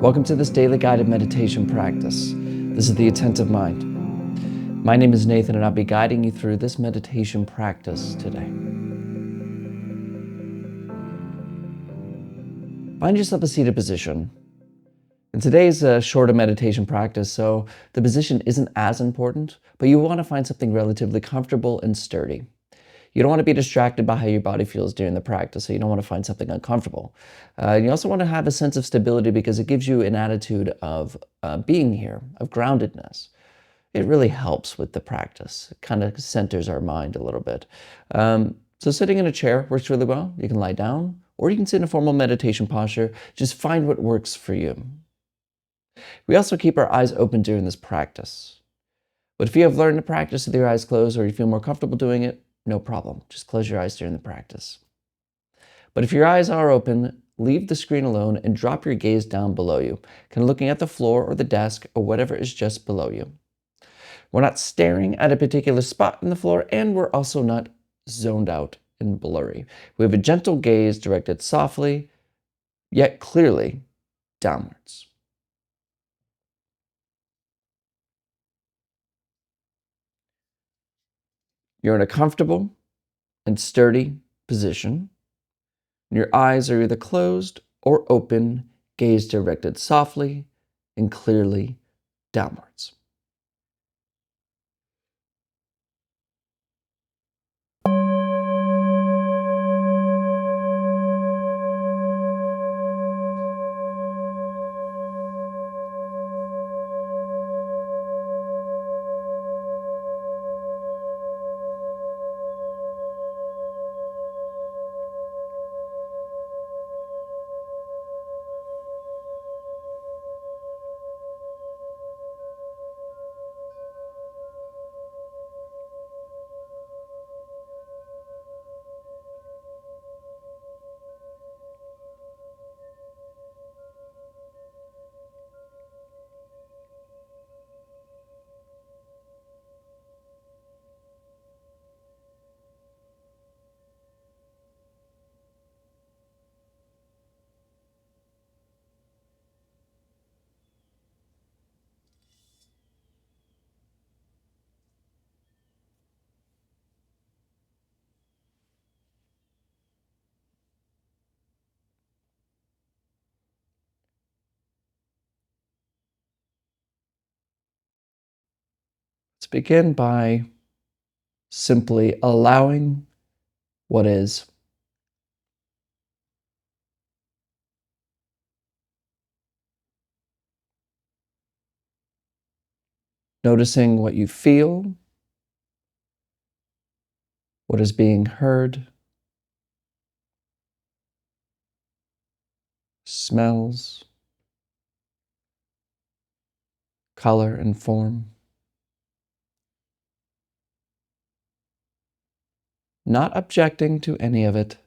Welcome to this daily guided meditation practice. This is the Attentive Mind. My name is Nathan, and I'll be guiding you through this meditation practice today. Find yourself a seated position. And today is a shorter meditation practice, so the position isn't as important, but you want to find something relatively comfortable and sturdy. You don't want to be distracted by how your body feels during the practice, so you don't want to find something uncomfortable. You also want to have a sense of stability because it gives you an attitude of being here, of groundedness. It really helps with the practice. It kind of centers our mind a little bit. So sitting in a chair works really well. You can lie down, or you can sit in a formal meditation posture. Just find what works for you. We also keep our eyes open during this practice. But if you have learned to practice with your eyes closed or you feel more comfortable doing it, no problem. Just close your eyes during the practice. But if your eyes are open, leave the screen alone and drop your gaze down below you, kind of looking at the floor or the desk or whatever is just below you. We're not staring at a particular spot in the floor, and we're also not zoned out and blurry. We have a gentle gaze directed softly, yet clearly downwards. You're in a comfortable and sturdy position. Your eyes are either closed or open, gaze directed softly and clearly downwards. Let's begin by simply allowing what is. Noticing what you feel, what is being heard, smells, color, and form. Not objecting to any of it,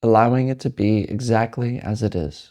allowing it to be exactly as it is.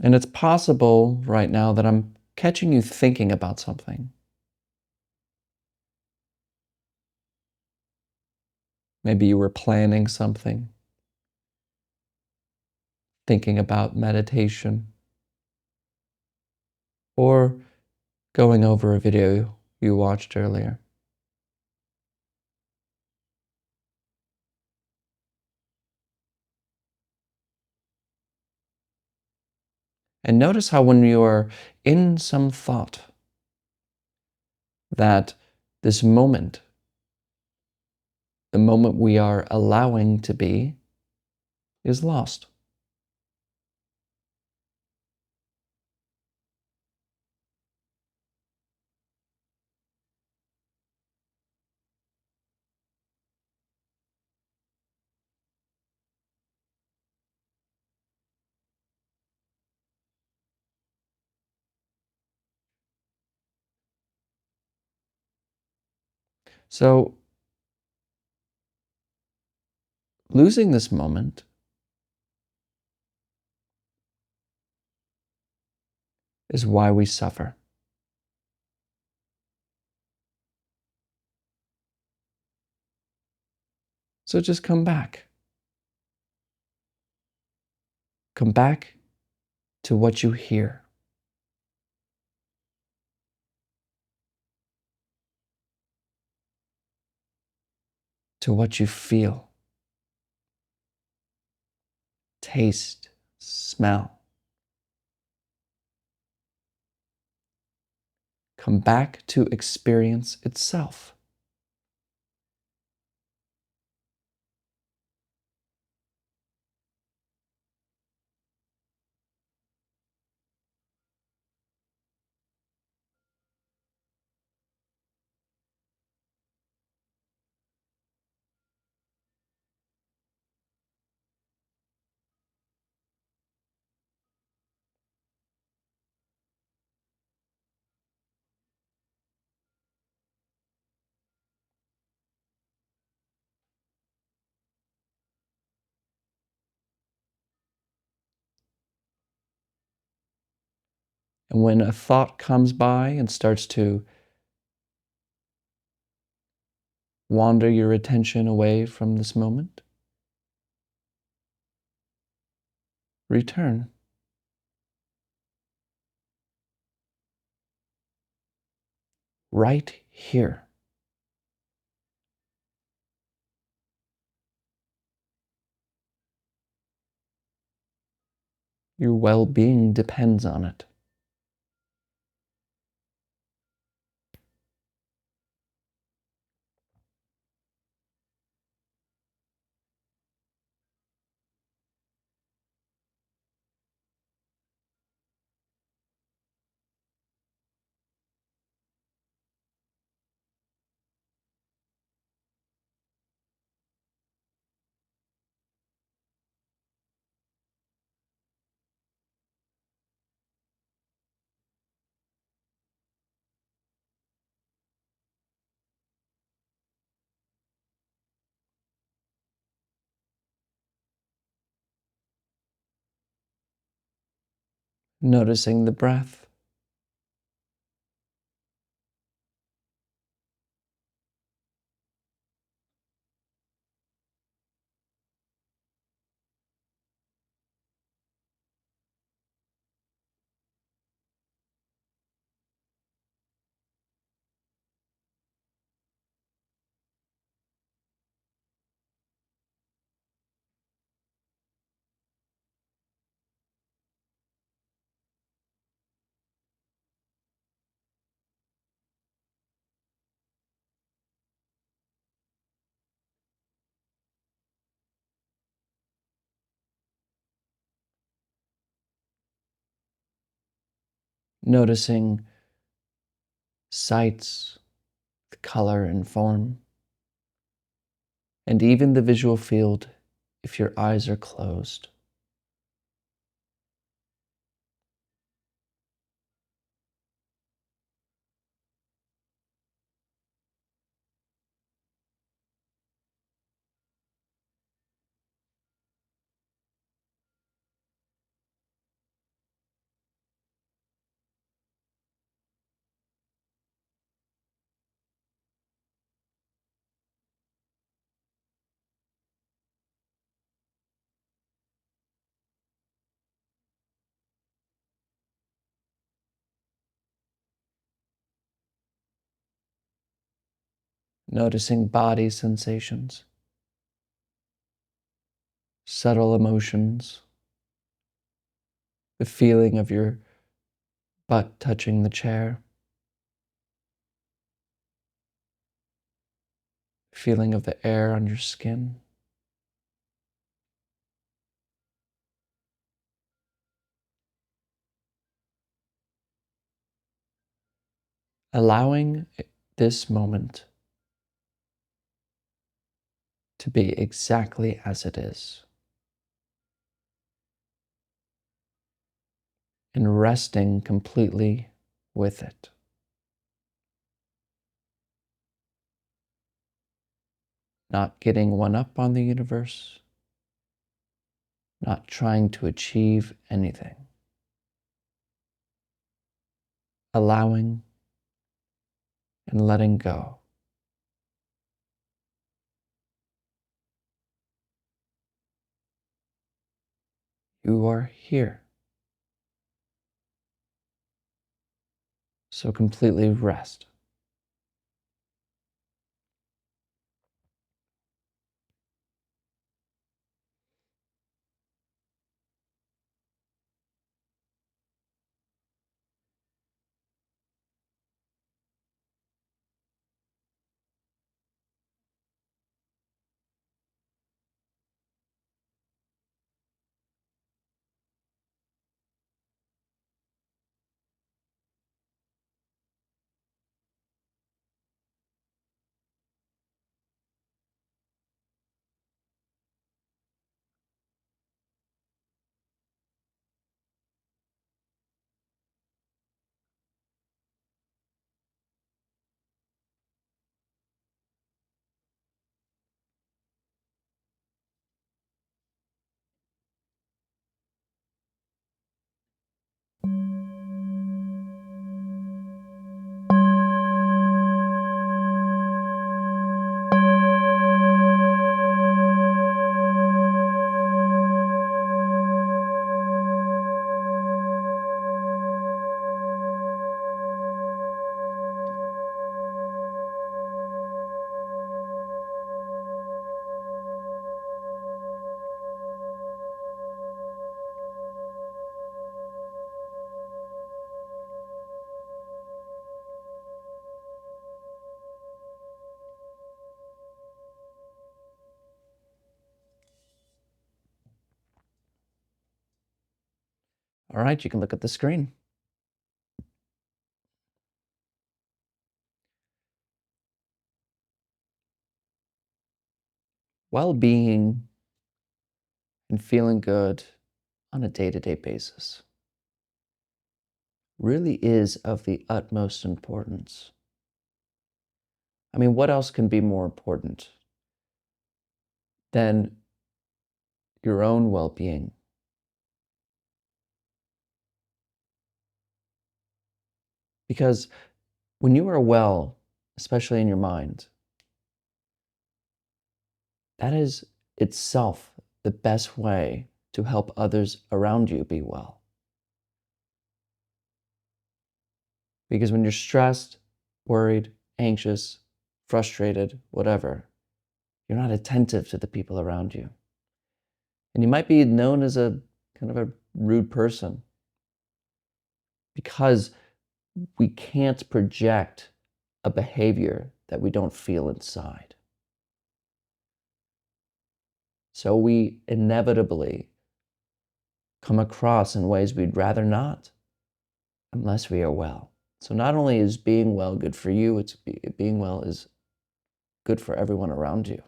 And it's possible right now that I'm catching you thinking about something. Maybe you were planning something, thinking about meditation, or going over a video you watched earlier. And notice how when you are in some thought, that this moment, the moment we are allowing to be, is lost. So, losing this moment is why we suffer. So just come back. Come back to what you hear, to what you feel, taste, smell. Come back to experience itself. And when a thought comes by and starts to wander your attention away from this moment, return. Right here. Your well-being depends on it. Noticing the breath. Noticing sights, color and form, and even the visual field if your eyes are closed. Noticing body sensations, subtle emotions, the feeling of your butt touching the chair, feeling of the air on your skin. Allowing this moment to be exactly as it is, and resting completely with it. not getting one up on the universe, not trying to achieve anything. Allowing and letting go. You are here. So completely rest. All right, you can look at the screen. Well-being and feeling good on a day-to-day basis really is of the utmost importance. I mean, what else can be more important than your own well-being? Because when you are well, especially in your mind, that is itself the best way to help others around you be well. Because when you're stressed, worried, anxious, frustrated, whatever, you're not attentive to the people around you. And you might be known as a kind of a rude person because we can't project a behavior that we don't feel inside. So we inevitably come across in ways we'd rather not unless we are well. So not only is being well good for you, it's being well is good for everyone around you.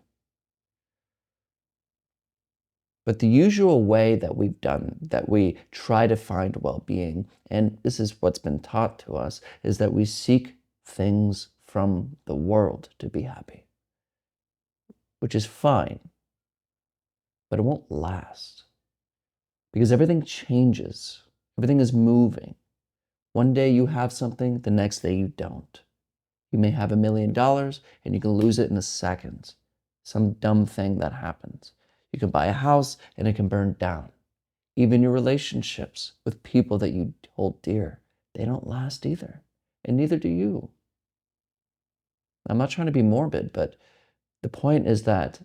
But the usual way that we try to find well-being, and this is what's been taught to us, is that we seek things from the world to be happy, which is fine, but it won't last because everything changes. Everything is moving. One day you have something, the next day you don't. You may have $1 million and you can lose it in a second. Some dumb thing that happens. You can buy a house and it can burn down. Even your relationships with people that you hold dear, they don't last either. And neither do you. I'm not trying to be morbid, but the point is that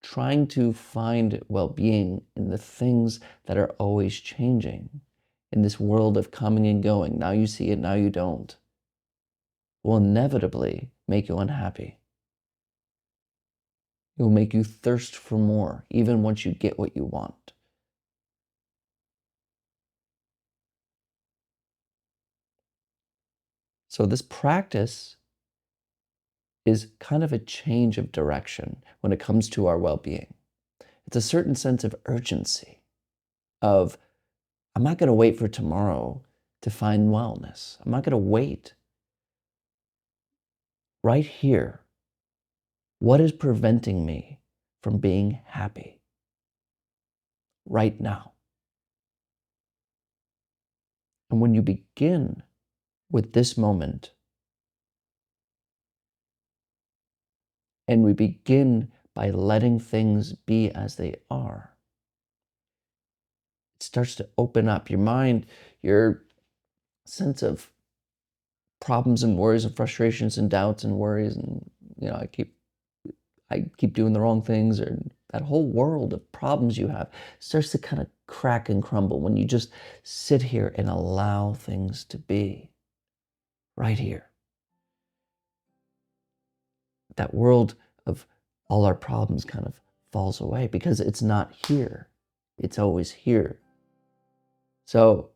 trying to find well-being in the things that are always changing, in this world of coming and going, now you see it, now you don't, will inevitably make you unhappy. It will make you thirst for more, even once you get what you want. So this practice is kind of a change of direction when it comes to our well-being. It's a certain sense of urgency of, I'm not going to wait for tomorrow to find wellness. I'm not going to wait. Right here, What is preventing me from being happy right now? And when you begin with this moment, and we begin by letting things be as they are, it starts to open up your mind, your sense of problems and worries and frustrations and doubts and worries and I keep doing the wrong things, or that whole world of problems you have starts to kind of crack and crumble when you just sit here and allow things to be right here. That world of all our problems kind of falls away because it's not here. It's always here. So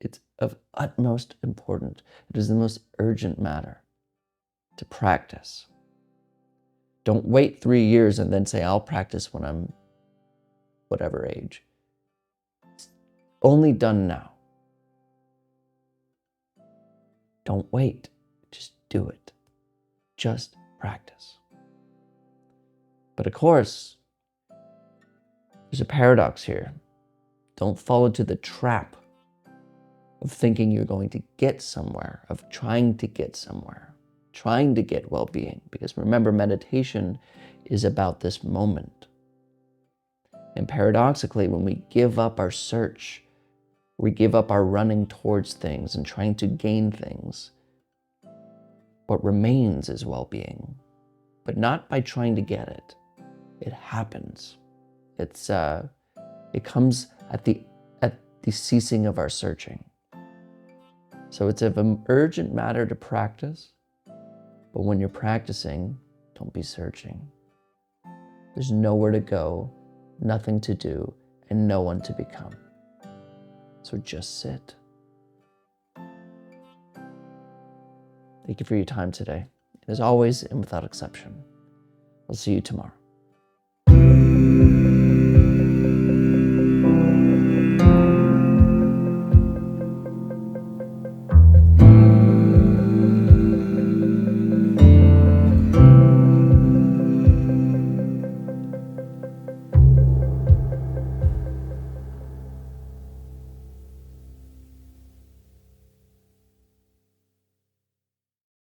it's of utmost importance. It is the most urgent matter to practice. Don't wait 3 years and then say, I'll practice when I'm whatever age. It's only done now. Don't wait. Just do it. Just practice. But of course, there's a paradox here. Don't fall into the trap of thinking you're going to get somewhere, of trying to get somewhere, trying to get well-being. Because remember, meditation is about this moment. And paradoxically, when we give up our search, we give up our running towards things and trying to gain things, what remains is well-being, but not by trying to get it. It happens. It comes at the ceasing of our searching. So it's of an urgent matter to practice, but when you're practicing, don't be searching. There's nowhere to go, nothing to do, and no one to become. So just sit. Thank you for your time today. As always, and without exception, I'll see you tomorrow.